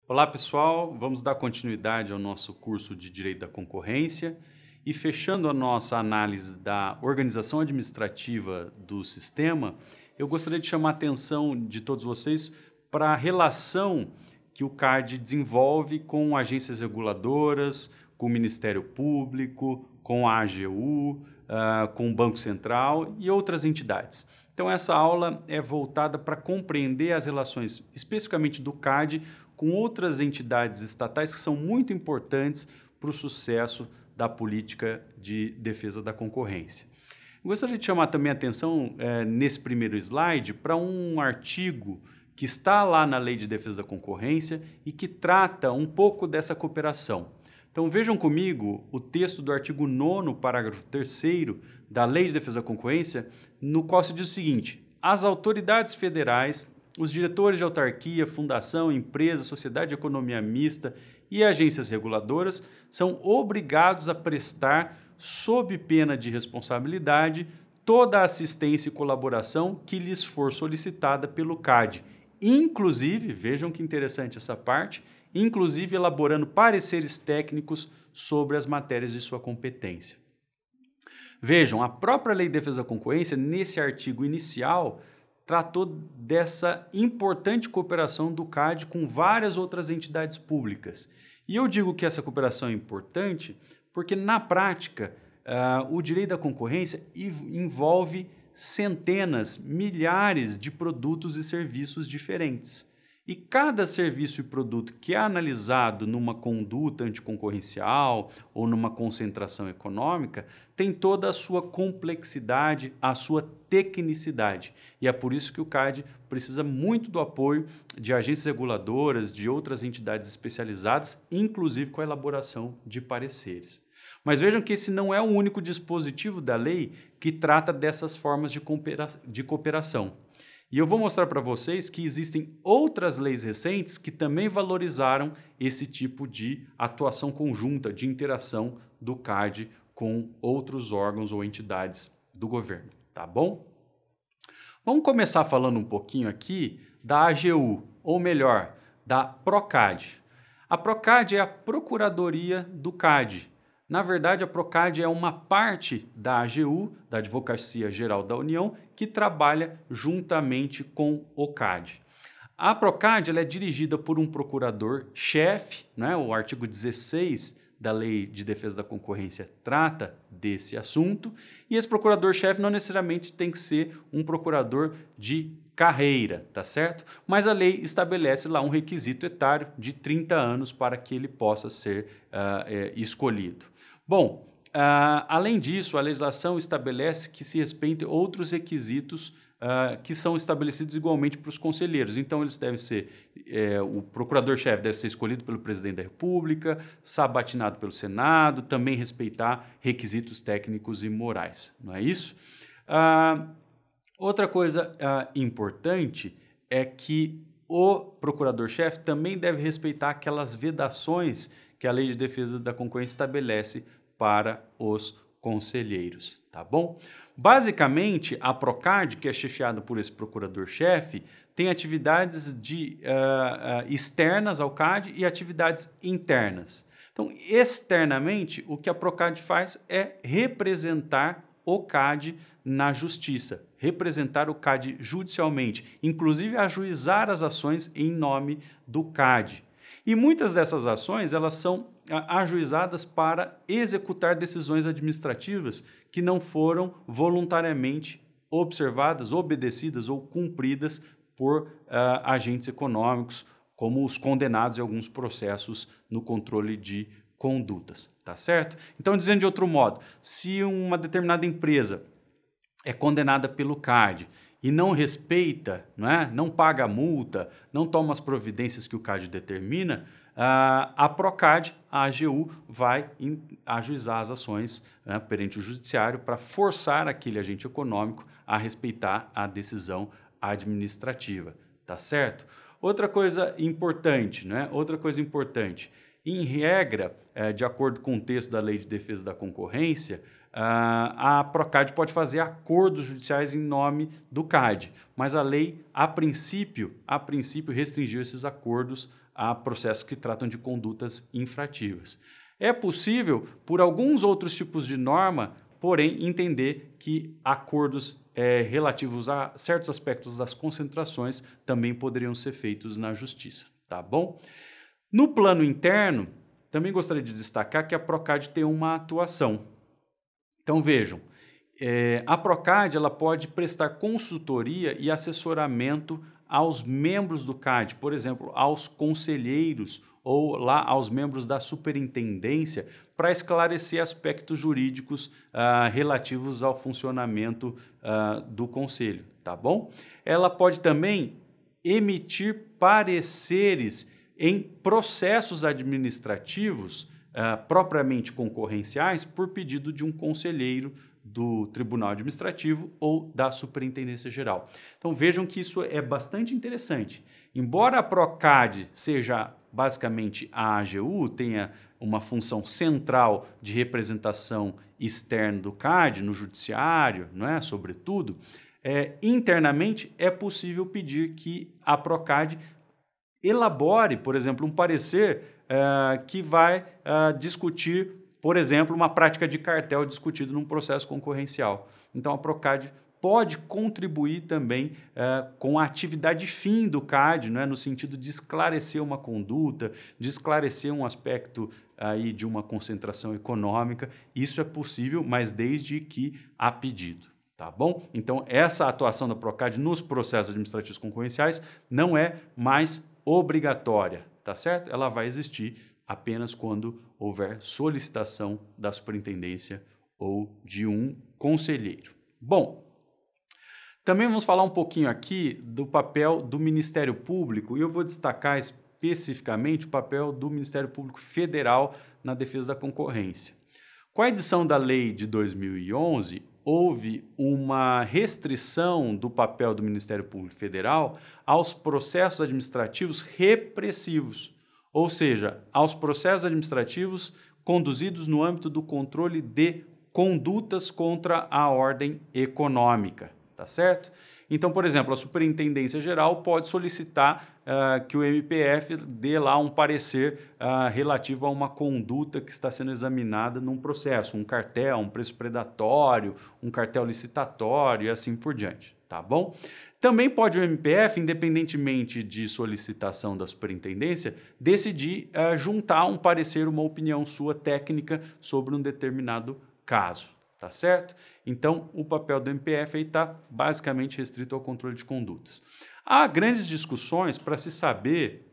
Olá, pessoal. Vamos dar continuidade ao nosso curso de Direito da Concorrência e fechando a nossa análise da organização administrativa do sistema, eu gostaria de chamar a atenção de todos vocês para a relação que o CAD desenvolve com agências reguladoras, com o Ministério Público, com a AGU, com o Banco Central e outras entidades. Então, essa aula é voltada para compreender as relações especificamente do CAD com outras entidades estatais que são muito importantes para o sucesso da política de defesa da concorrência. Eu gostaria de chamar também a atenção, nesse primeiro slide, para um artigo que está lá na Lei de Defesa da Concorrência e que trata um pouco dessa cooperação. Então vejam comigo o texto do artigo 9º, parágrafo 3º da Lei de Defesa da Concorrência, no qual se diz o seguinte: as autoridades federais, os diretores de autarquia, fundação, empresa, sociedade de economia mista e agências reguladoras são obrigados a prestar, sob pena de responsabilidade, toda a assistência e colaboração que lhes for solicitada pelo CAD, inclusive, vejam que interessante essa parte, inclusive elaborando pareceres técnicos sobre as matérias de sua competência. Vejam, a própria Lei de Defesa da Concorrência, nesse artigo inicial, tratou dessa importante cooperação do CAD com várias outras entidades públicas. E eu digo que essa cooperação é importante porque, na prática, o direito da concorrência envolve centenas, milhares de produtos e serviços diferentes. E cada serviço e produto que é analisado numa conduta anticoncorrencial ou numa concentração econômica tem toda a sua complexidade, a sua tecnicidade. E é por isso que o CAD precisa muito do apoio de agências reguladoras, de outras entidades especializadas, inclusive com a elaboração de pareceres. Mas vejam que esse não é o único dispositivo da lei que trata dessas formas de cooperação. E eu vou mostrar para vocês que existem outras leis recentes que também valorizaram esse tipo de atuação conjunta, de interação do CAD com outros órgãos ou entidades do governo, tá bom? Vamos começar falando um pouquinho aqui da AGU, ou melhor, da Procad. A Procad é a Procuradoria do CAD. Na verdade, a Procad é uma parte da AGU, da Advocacia Geral da União, que trabalha juntamente com o CAD. A Procad ela é dirigida por um procurador-chefe, né? O artigo 16 da Lei de Defesa da Concorrência trata desse assunto, e esse procurador-chefe não necessariamente tem que ser um procurador de carreira, tá certo? Mas a lei estabelece lá um requisito etário de 30 anos para que ele possa ser escolhido. Bom, além disso, a legislação estabelece que se respeitem outros requisitos que são estabelecidos igualmente para os conselheiros. Então, eles devem ser, o procurador-chefe deve ser escolhido pelo presidente da República, sabatinado pelo Senado, também respeitar requisitos técnicos e morais, não é isso? Outra coisa importante é que o procurador-chefe também deve respeitar aquelas vedações que a Lei de Defesa da Concorrência estabelece para os conselheiros, tá bom? Basicamente, a Procad, que é chefiada por esse procurador-chefe, tem atividades externas ao CAD e atividades internas. Então, externamente, o que a Procad faz é representar o CAD na justiça, representar o CAD judicialmente, inclusive ajuizar as ações em nome do CAD. E muitas dessas ações elas são ajuizadas para executar decisões administrativas que não foram voluntariamente observadas, obedecidas ou cumpridas por agentes econômicos, como os condenados em alguns processos no controle de condutas, tá certo? Então, dizendo de outro modo, se uma determinada empresa é condenada pelo CAD e não respeita, não paga a multa, não toma as providências que o CAD determina, a Procad, a AGU, vai ajuizar as ações perante o judiciário para forçar aquele agente econômico a respeitar a decisão administrativa, tá certo? Outra coisa importante, em regra, de acordo com o texto da Lei de Defesa da Concorrência, a Procad pode fazer acordos judiciais em nome do CAD, mas a lei, a princípio restringiu esses acordos a processos que tratam de condutas infrativas. É possível, por alguns outros tipos de norma, porém, entender que acordos relativos a certos aspectos das concentrações também poderiam ser feitos na justiça, tá bom? No plano interno, também gostaria de destacar que a Procad tem uma atuação. Então vejam, a Procad ela pode prestar consultoria e assessoramento aos membros do CAD, por exemplo, aos conselheiros ou lá aos membros da superintendência para esclarecer aspectos jurídicos relativos ao funcionamento do conselho, tá bom? Ela pode também emitir pareceres em processos administrativos propriamente concorrenciais por pedido de um conselheiro do Tribunal Administrativo ou da Superintendência Geral. Então vejam que isso é bastante interessante. Embora a Procad seja basicamente a AGU, tenha uma função central de representação externa do CAD no judiciário, não é? Sobretudo, internamente é possível pedir que a Procad elabore, por exemplo, um parecer que vai discutir, por exemplo, uma prática de cartel discutido num processo concorrencial. Então, a Procad pode contribuir também com a atividade fim do CAD, né, no sentido de esclarecer uma conduta, de esclarecer um aspecto aí de uma concentração econômica. Isso é possível, mas desde que há pedido. Tá bom? Então, essa atuação da Procad nos processos administrativos concorrenciais não é mais obrigatória, tá certo? Ela vai existir apenas quando houver solicitação da superintendência ou de um conselheiro. Bom, também vamos falar um pouquinho aqui do papel do Ministério Público e eu vou destacar especificamente o papel do Ministério Público Federal na defesa da concorrência. Com a edição da lei de 2011, houve uma restrição do papel do Ministério Público Federal aos processos administrativos repressivos, ou seja, aos processos administrativos conduzidos no âmbito do controle de condutas contra a ordem econômica, tá certo? Então, por exemplo, a Superintendência Geral pode solicitar que o MPF dê lá um parecer relativo a uma conduta que está sendo examinada num processo, um cartel, um preço predatório, um cartel licitatório e assim por diante, tá bom? Também pode o MPF, independentemente de solicitação da superintendência, decidir juntar um parecer, uma opinião sua técnica sobre um determinado caso. Tá certo? Então, o papel do MPF está basicamente restrito ao controle de condutas. Há grandes discussões para se saber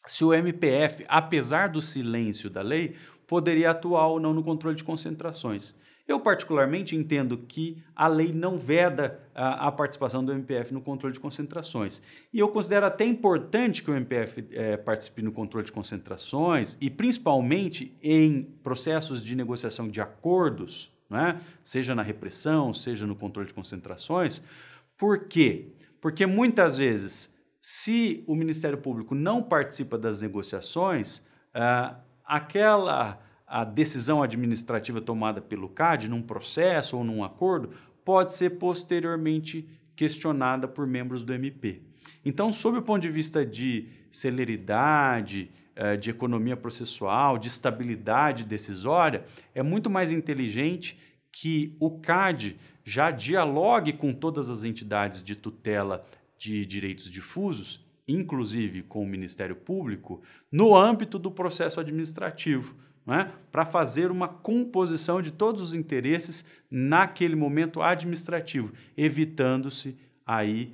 se o MPF, apesar do silêncio da lei, poderia atuar ou não no controle de concentrações. Eu, particularmente, entendo que a lei não veda a participação do MPF no controle de concentrações. E eu considero até importante que o MPF participe no controle de concentrações e, principalmente, em processos de negociação de acordos, né? Seja na repressão, seja no controle de concentrações. Por quê? Porque muitas vezes, se o Ministério Público não participa das negociações, a decisão administrativa tomada pelo CAD num processo ou num acordo pode ser posteriormente questionada por membros do MP. Então, sob o ponto de vista de celeridade, de economia processual, de estabilidade decisória, é muito mais inteligente que o CAD já dialogue com todas as entidades de tutela de direitos difusos, inclusive com o Ministério Público, no âmbito do processo administrativo, né, para fazer uma composição de todos os interesses naquele momento administrativo, evitando-se aí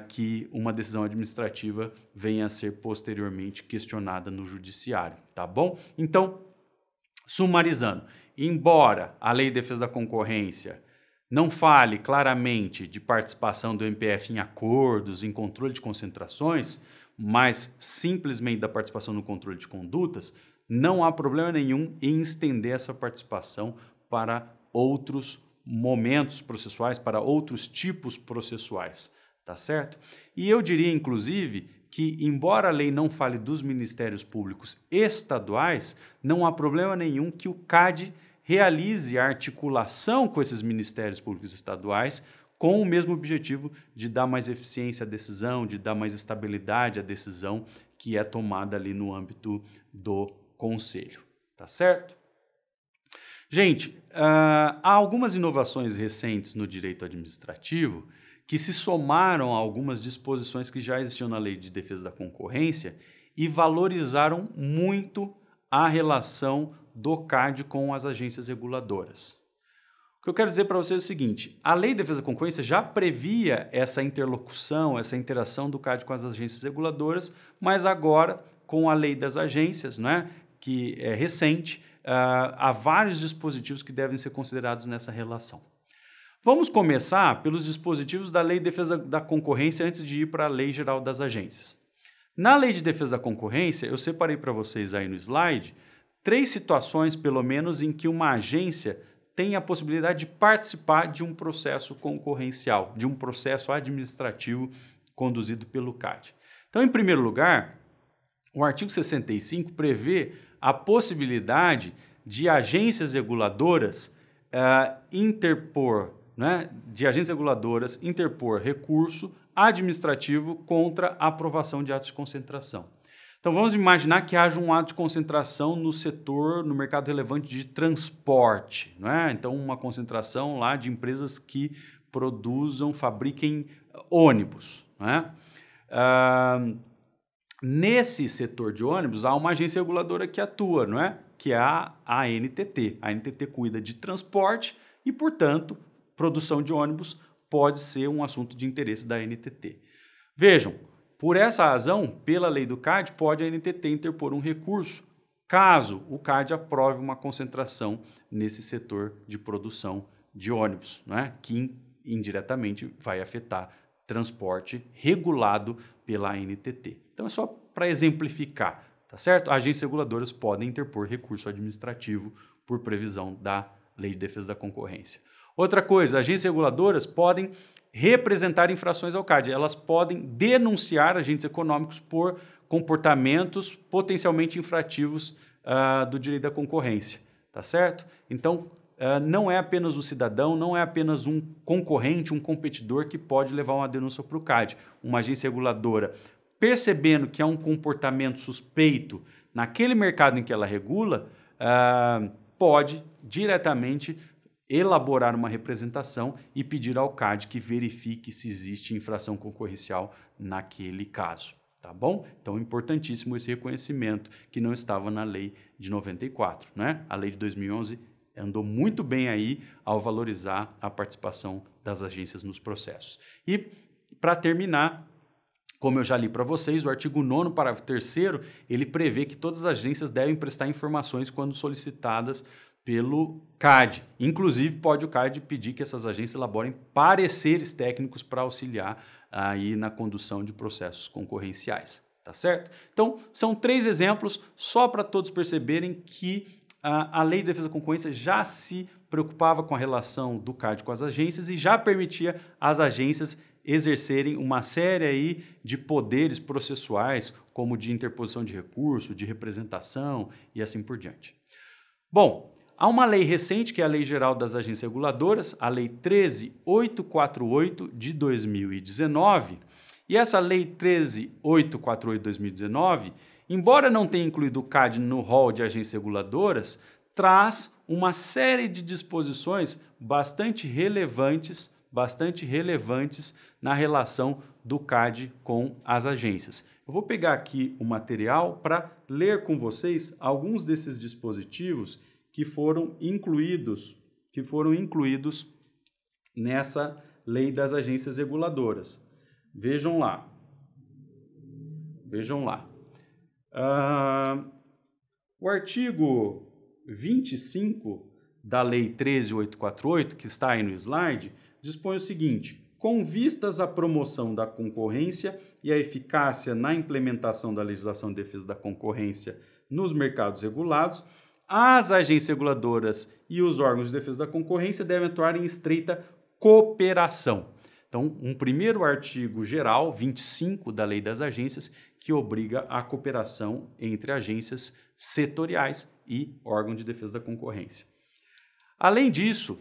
que uma decisão administrativa venha a ser posteriormente questionada no judiciário, tá bom? Então, sumarizando, embora a Lei de Defesa da Concorrência não fale claramente de participação do MPF em acordos, em controle de concentrações, mas simplesmente da participação no controle de condutas, não há problema nenhum em estender essa participação para outros momentos processuais, para outros tipos processuais. Tá certo? E eu diria, inclusive, que, embora a lei não fale dos ministérios públicos estaduais, não há problema nenhum que o CAD realize a articulação com esses ministérios públicos estaduais com o mesmo objetivo de dar mais eficiência à decisão, de dar mais estabilidade à decisão que é tomada ali no âmbito do conselho, tá certo? Gente, há algumas inovações recentes no direito administrativo que se somaram a algumas disposições que já existiam na Lei de Defesa da Concorrência e valorizaram muito a relação do CAD com as agências reguladoras. O que eu quero dizer para vocês é o seguinte, a Lei de Defesa da Concorrência já previa essa interlocução, essa interação do CAD com as agências reguladoras, mas agora, com a Lei das Agências, né, que é recente, há vários dispositivos que devem ser considerados nessa relação. Vamos começar pelos dispositivos da Lei de Defesa da Concorrência antes de ir para a Lei Geral das Agências. Na Lei de Defesa da Concorrência, eu separei para vocês aí no slide 3 situações, pelo menos, em que uma agência tem a possibilidade de participar de um processo concorrencial, de um processo administrativo conduzido pelo CAD. Então, em primeiro lugar, o artigo 65 prevê a possibilidade de agências reguladoras interpor recurso administrativo contra a aprovação de atos de concentração. Então, vamos imaginar que haja um ato de concentração no setor, no mercado relevante de transporte, né? Então, uma concentração lá de empresas que fabriquem ônibus, né? Nesse setor de ônibus, há uma agência reguladora que atua, não é? Que é a ANTT. A ANTT cuida de transporte e, portanto, produção de ônibus pode ser um assunto de interesse da ANTT. Vejam, por essa razão, pela lei do CAD, pode a ANTT interpor um recurso caso o CAD aprove uma concentração nesse setor de produção de ônibus, né? Que indiretamente vai afetar transporte regulado pela ANTT. Então é só para exemplificar, tá certo? Agências reguladoras podem interpor recurso administrativo por previsão da Lei de Defesa da Concorrência. Outra coisa, agências reguladoras podem representar infrações ao CAD. Elas podem denunciar agentes econômicos por comportamentos potencialmente infrativos do direito da concorrência, tá certo? Então, não é apenas o cidadão, não é apenas um concorrente, um competidor que pode levar uma denúncia para o CAD. Uma agência reguladora, percebendo que há um comportamento suspeito naquele mercado em que ela regula, pode diretamente elaborar uma representação e pedir ao CAD que verifique se existe infração concorrencial naquele caso, tá bom? Então, é importantíssimo esse reconhecimento que não estava na lei de 94, né? A lei de 2011 andou muito bem aí ao valorizar a participação das agências nos processos. E, para terminar, como eu já li para vocês, o artigo 9º, parágrafo 3º, ele prevê que todas as agências devem prestar informações quando solicitadas pelo CAD. Inclusive, pode o CAD pedir que essas agências elaborem pareceres técnicos para auxiliar aí na condução de processos concorrenciais, tá certo? Então, são 3 exemplos só para todos perceberem que a Lei de Defesa da Concorrência já se preocupava com a relação do CAD com as agências e já permitia às agências exercerem uma série aí de poderes processuais, como de interposição de recurso, de representação e assim por diante. Bom, há uma lei recente, que é a Lei Geral das Agências Reguladoras, a Lei 13.848 de 2019, e essa Lei 13.848 de 2019, embora não tenha incluído o CAD no rol de agências reguladoras, traz uma série de disposições bastante relevantes na relação do CAD com as agências. Eu vou pegar aqui o material para ler com vocês alguns desses dispositivos que foram incluídos nessa Lei das Agências Reguladoras. Vejam lá. O artigo 25 da Lei 13.848, que está aí no slide, dispõe o seguinte: com vistas à promoção da concorrência e à eficácia na implementação da legislação de defesa da concorrência nos mercados regulados, as agências reguladoras e os órgãos de defesa da concorrência devem atuar em estreita cooperação. Então, um primeiro artigo geral, 25 da Lei das Agências, que obriga a cooperação entre agências setoriais e órgão de defesa da concorrência. Além disso,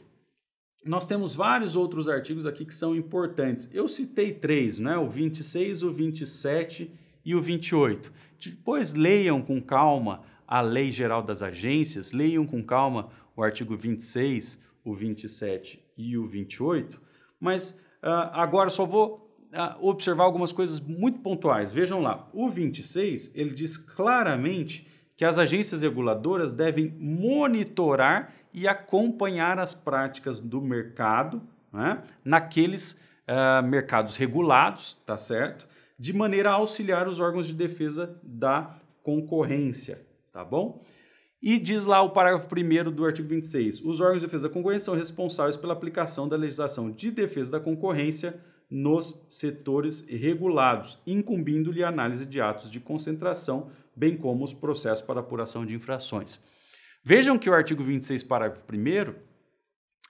nós temos vários outros artigos aqui que são importantes. Eu citei 3, né? O 26, o 27 e o 28. Depois leiam com calma a Lei Geral das Agências, leiam com calma o artigo 26, o 27 e o 28, mas agora só vou observar algumas coisas muito pontuais. Vejam lá, o 26, ele diz claramente que as agências reguladoras devem monitorar e acompanhar as práticas do mercado, né, naqueles mercados regulados, tá certo? De maneira a auxiliar os órgãos de defesa da concorrência, tá bom? E diz lá o parágrafo 1º do artigo 26, os órgãos de defesa da concorrência são responsáveis pela aplicação da legislação de defesa da concorrência nos setores regulados, incumbindo-lhe a análise de atos de concentração, bem como os processos para apuração de infrações. Vejam que o artigo 26, parágrafo 1º,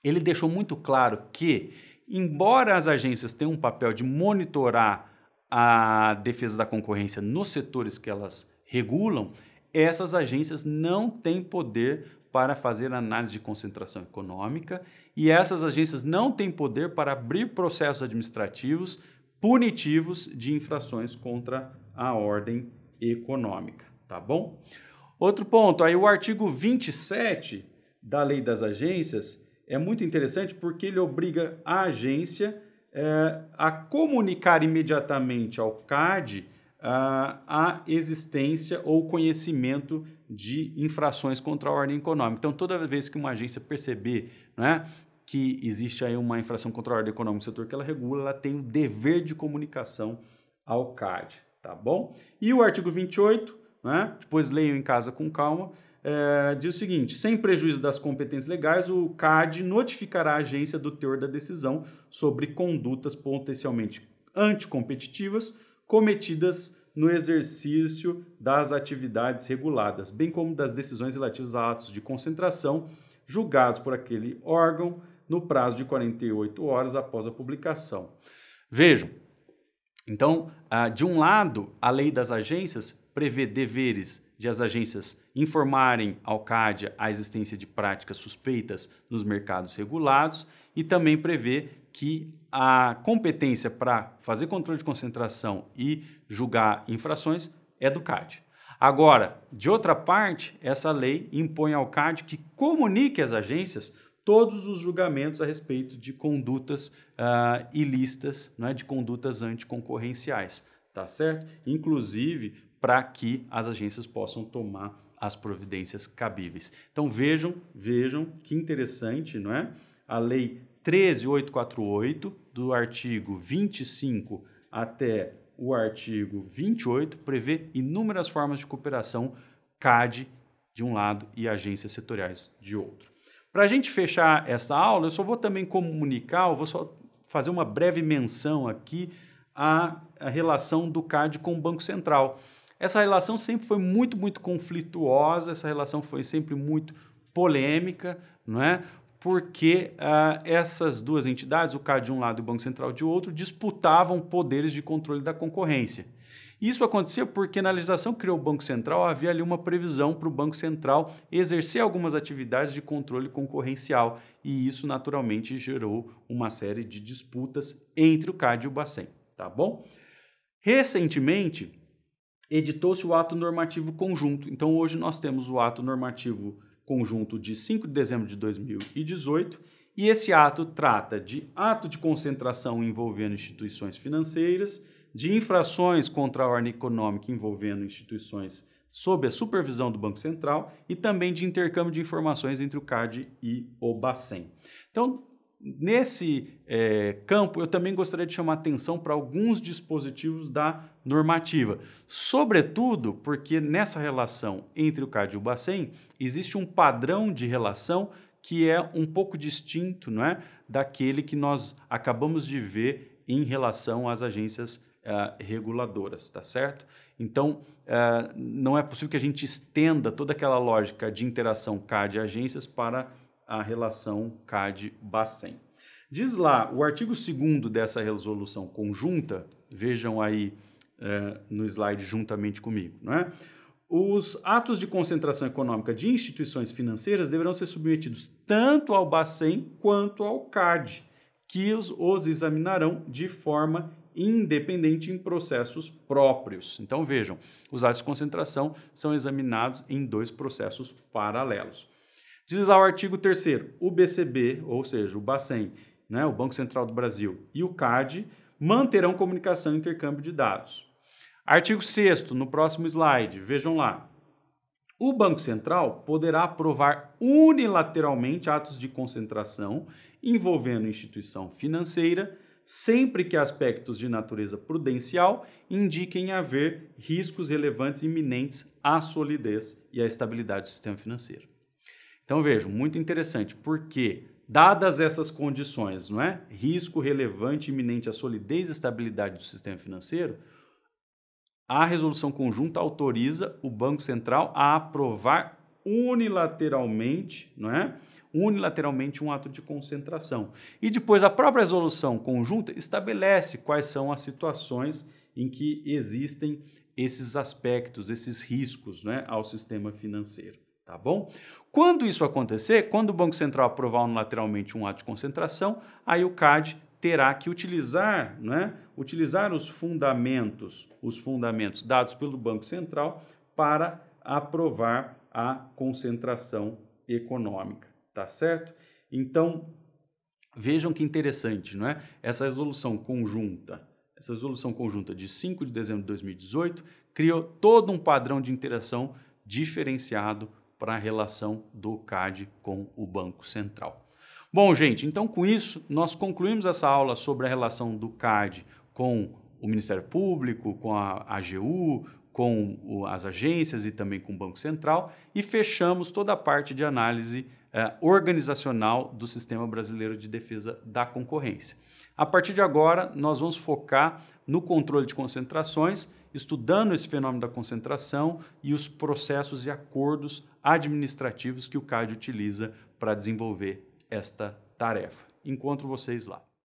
ele deixou muito claro que, embora as agências tenham um papel de monitorar a defesa da concorrência nos setores que elas regulam, essas agências não têm poder para fazer análise de concentração econômica e essas agências não têm poder para abrir processos administrativos punitivos de infrações contra a ordem econômica, tá bom? Outro ponto, aí o artigo 27 da Lei das Agências é muito interessante porque ele obriga a agência a comunicar imediatamente ao CAD a existência ou conhecimento de infrações contra a ordem econômica. Então, toda vez que uma agência perceber, né, que existe aí uma infração contra a ordem econômica no setor que ela regula, ela tem o dever de comunicação ao CAD, tá bom? E o artigo 28, né, depois leiam em casa com calma, diz o seguinte, sem prejuízo das competências legais, o CAD notificará a agência do teor da decisão sobre condutas potencialmente anticompetitivas cometidas no exercício das atividades reguladas, bem como das decisões relativas a atos de concentração julgados por aquele órgão no prazo de 48 horas após a publicação. Vejam, então, de um lado, a lei das agências prevê deveres de as agências informarem ao CAD a existência de práticas suspeitas nos mercados regulados e também prevê que a competência para fazer controle de concentração e julgar infrações é do CAD. Agora, de outra parte, essa lei impõe ao CAD que comunique às agências todos os julgamentos a respeito de condutas ilícitas, né, de condutas anticoncorrenciais, tá certo? Inclusive para que as agências possam tomar as providências cabíveis. Então vejam que interessante, não é? A lei 13.848, do artigo 25 até o artigo 28, prevê inúmeras formas de cooperação CAD de um lado e agências setoriais de outro. Para a gente fechar essa aula, eu só vou também comunicar, eu vou só fazer uma breve menção aqui à relação do CAD com o Banco Central. Essa relação sempre foi muito conflituosa, essa relação foi sempre muito polêmica, não é? Porque essas duas entidades, o CAD de um lado e o Banco Central de outro, disputavam poderes de controle da concorrência. Isso acontecia porque na legislação que criou o Banco Central havia ali uma previsão para o Banco Central exercer algumas atividades de controle concorrencial e isso naturalmente gerou uma série de disputas entre o CAD e o Bacen, tá bom? Recentemente, editou-se o ato normativo conjunto. Então, hoje nós temos o ato normativo conjunto de 5 de dezembro de 2018 e esse ato trata de ato de concentração envolvendo instituições financeiras, de infrações contra a ordem econômica envolvendo instituições sob a supervisão do Banco Central e também de intercâmbio de informações entre o CAD e o Bacen. Então, nesse campo, eu também gostaria de chamar atenção para alguns dispositivos da normativa, sobretudo porque nessa relação entre o CAD e o Bacen existe um padrão de relação que é um pouco distinto, não é, daquele que nós acabamos de ver em relação às agências reguladoras, tá certo? Então, não é possível que a gente estenda toda aquela lógica de interação CAD e agências para a relação CAD-Bacen. Diz lá, o artigo 2º dessa resolução conjunta, vejam aí no slide juntamente comigo, não é? Os atos de concentração econômica de instituições financeiras deverão ser submetidos tanto ao Bacen quanto ao CAD, que os examinarão de forma independente em processos próprios. Então vejam, os atos de concentração são examinados em 2 processos paralelos. Diz lá o artigo 3º, o BCB, ou seja, o Bacen, né, o Banco Central do Brasil, e o CAD manterão comunicação e intercâmbio de dados. Artigo 6º, no próximo slide, vejam lá. O Banco Central poderá aprovar unilateralmente atos de concentração envolvendo instituição financeira, sempre que aspectos de natureza prudencial indiquem haver riscos relevantes e iminentes à solidez e à estabilidade do sistema financeiro. Então vejam, muito interessante, porque dadas essas condições, não é? Risco relevante e iminente à solidez e estabilidade do sistema financeiro, a resolução conjunta autoriza o Banco Central a aprovar unilateralmente, não é? Unilateralmente um ato de concentração. E depois a própria resolução conjunta estabelece quais são as situações em que existem esses aspectos, esses riscos, né, ao sistema financeiro. Tá bom? Quando isso acontecer, quando o Banco Central aprovar unilateralmente um ato de concentração, aí o CAD terá que utilizar, né, utilizar os fundamentos dados pelo Banco Central para aprovar a concentração econômica, tá certo? Então, vejam que interessante, não é? Essa resolução conjunta de 5 de dezembro de 2018 criou todo um padrão de interação diferenciado para a relação do CAD com o Banco Central. Bom, gente, então com isso nós concluímos essa aula sobre a relação do CAD com o Ministério Público, com a AGU, com as agências e também com o Banco Central e fechamos toda a parte de análise organizacional do Sistema Brasileiro de Defesa da Concorrência. A partir de agora, nós vamos focar no controle de concentrações, estudando esse fenômeno da concentração e os processos e acordos administrativos que o CAD utiliza para desenvolver esta tarefa. Encontro vocês lá.